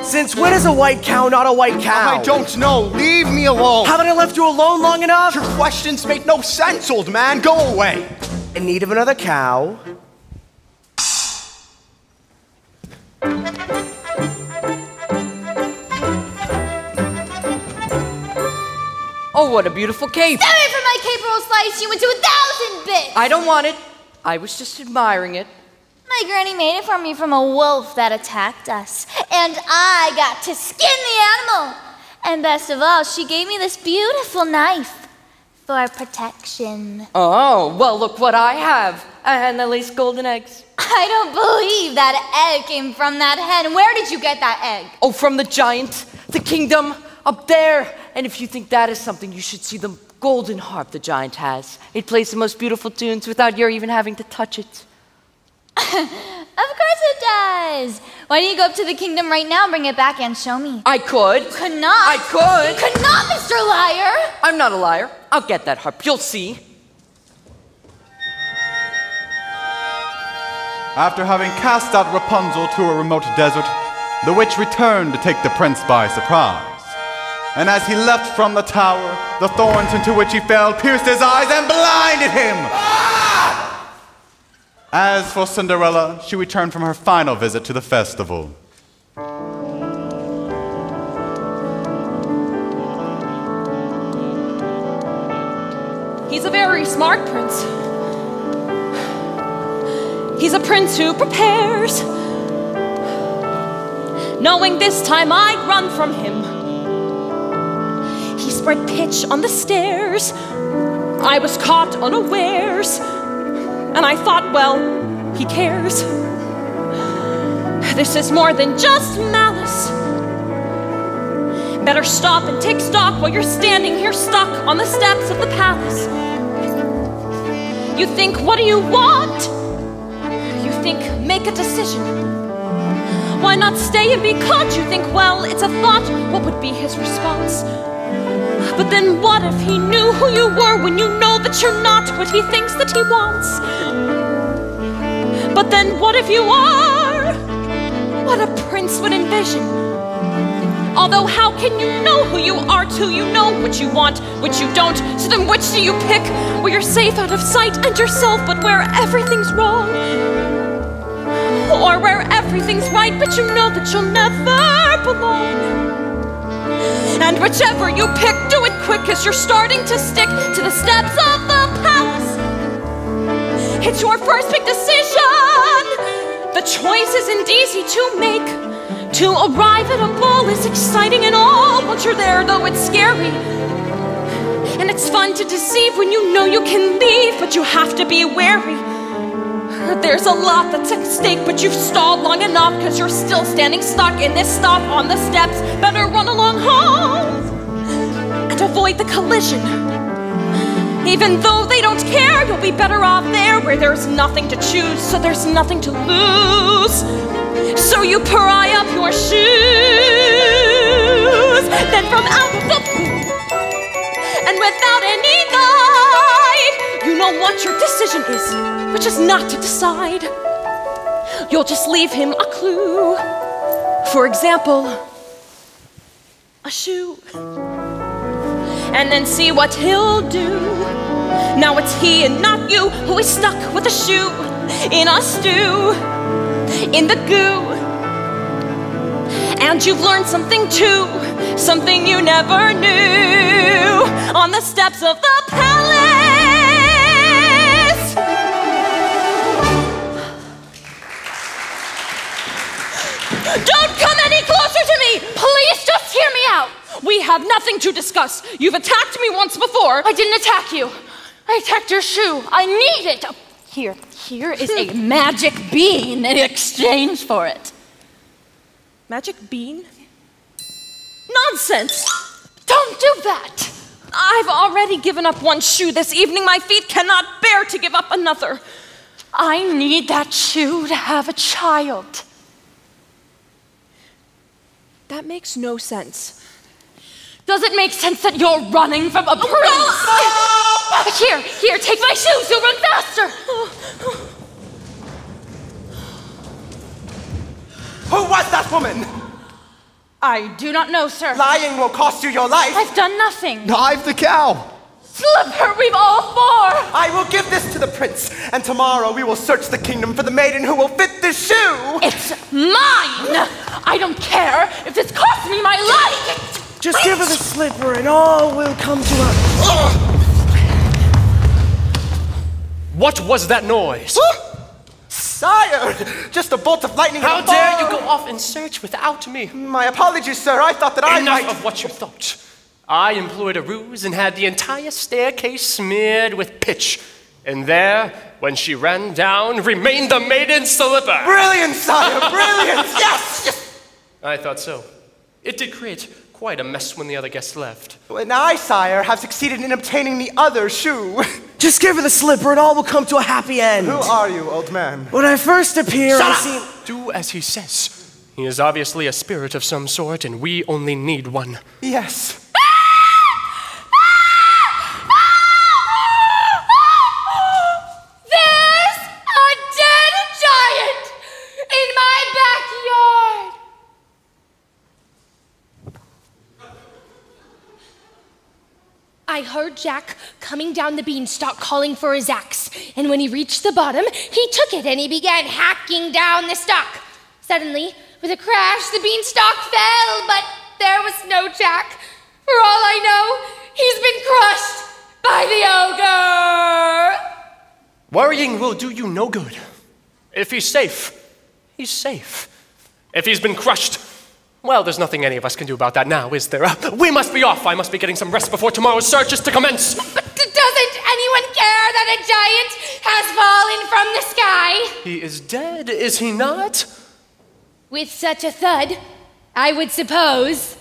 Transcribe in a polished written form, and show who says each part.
Speaker 1: Since when is a white cow not a white cow?
Speaker 2: I don't know. Leave me alone.
Speaker 1: Haven't I left you alone long enough?
Speaker 2: Your questions make no sense, old man. Go away.
Speaker 1: In need of another cow?
Speaker 3: Oh, what a beautiful cape.
Speaker 4: Sorry for my cape will slice you into 1,000 bits.
Speaker 3: I don't want it. I was just admiring it.
Speaker 4: My granny made it for me from a wolf that attacked us. And I got to skin the animal. And best of all, she gave me this beautiful knife for protection.
Speaker 3: Oh, well, look what I have. And at least golden eggs.
Speaker 4: I don't believe that egg came from that hen. Where did you get that egg?
Speaker 3: Oh, from the giant, the kingdom, up there. And if you think that is something, you should see the golden harp the giant has. It plays the most beautiful tunes without your even having to touch it.
Speaker 4: Of course it does. Why don't you go up to the kingdom right now and bring it back and show me?
Speaker 3: I could.
Speaker 4: You could not.
Speaker 3: I could.
Speaker 4: You could not, Mr. Liar.
Speaker 3: I'm not a liar. I'll get that harp. You'll see.
Speaker 5: After having cast out Rapunzel to a remote desert, the witch returned to take the prince by surprise. And as he leapt from the tower, the thorns into which he fell pierced his eyes and blinded him. As for Cinderella, she returned from her final visit to the festival.
Speaker 6: He's a very smart prince. He's a prince who prepares, knowing this time I'd run from him. He spread pitch on the stairs. I was caught unawares, and I thought, well, he cares. This is more than just malice. Better stop and take stock while you're standing here stuck on the steps of the palace. You think, what do you want? You think, make a decision. Why not stay and be caught? You think, well, it's a thought. What would be his response? But then what if he knew who you were when you know that you're not what he thinks that he wants? But then what if you are what a prince would envision? Although how can you know who you are till you know what you want, what you don't? So then which do you pick? Where you're safe out of sight and yourself, but where everything's wrong? Or where everything's right, but you know that you'll never belong? And whichever you pick, do it quick, as you're starting to stick to the steps of the palace. It's your first big decision. The choice isn't easy to make. To arrive at a ball is exciting and all. Once you're there, though, it's scary. And it's fun to deceive when you know you can leave, but you have to be wary. There's a lot that's at stake, but you've stalled long enough, cause you're still standing stuck in this stop on the steps. Better run along home and avoid the collision. Even though they don't care, you'll be better off there where there's nothing to choose, so there's nothing to lose. So you pry up your shoes, then from out of the pool, and without any guide, you know what your decision is, which is not to decide. You'll just leave him a clue. For example, a shoe. And then see what he'll do. Now it's he and not you who is stuck with a shoe in a stew, in the goo. And you've learned something too, something you never knew, on the steps of the palace. Don't come any closer to me! Please just hear me out! We have nothing to discuss. You've attacked me once before. I didn't attack you. I attacked your shoe. I need it. Here is a magic bean in exchange for it. Magic bean? Nonsense! Don't do that! I've already given up one shoe this evening. My feet cannot bear to give up another. I need that shoe to have a child. That makes no sense. Does it make sense that you're running from a prince? Here, take my shoes, you'll run faster.
Speaker 1: Who was that woman?
Speaker 6: I do not know, sir.
Speaker 1: Lying will cost you your life.
Speaker 6: I've done nothing.
Speaker 2: I've the cow.
Speaker 6: Slipper, we've all four.
Speaker 1: I will give this to the prince, and tomorrow we will search the kingdom for the maiden who will fit this shoe.
Speaker 6: It's mine. I don't care if this costs me my life.
Speaker 1: Just give her the slipper and all will come to us.
Speaker 7: What was that noise?
Speaker 1: Sire, just a bolt of lightning.
Speaker 7: How dare you go off in search without me?
Speaker 1: My apologies, sir. I thought that I
Speaker 7: Enough
Speaker 1: might...
Speaker 7: of what you thought. I employed a ruse and had the entire staircase smeared with pitch. And there, when she ran down, remained the maiden's slipper.
Speaker 1: Brilliant, sire, brilliant! Yes!
Speaker 7: I thought so. It did create quite a mess when the other guests left.
Speaker 1: And I, sire, have succeeded in obtaining the other shoe. Just give her the slipper and all will come to a happy end. Who are you, old man? When I first appear, I seem...
Speaker 7: Do as he says. He is obviously a spirit of some sort, and we only need one.
Speaker 1: Yes.
Speaker 8: I heard Jack coming down the beanstalk calling for his axe, and when he reached the bottom, he took it and he began hacking down the stalk. Suddenly, with a crash, the beanstalk fell, but there was no Jack. For all I know, he's been crushed by the ogre.
Speaker 7: Worrying will do you no good. If he's safe, he's safe. If he's been crushed, well, there's nothing any of us can do about that now, is there? We must be off. I must be getting some rest before tomorrow's search is to commence.
Speaker 8: But doesn't anyone care that a giant has fallen from the sky?
Speaker 7: He is dead, is he not?
Speaker 8: With such a thud, I would suppose.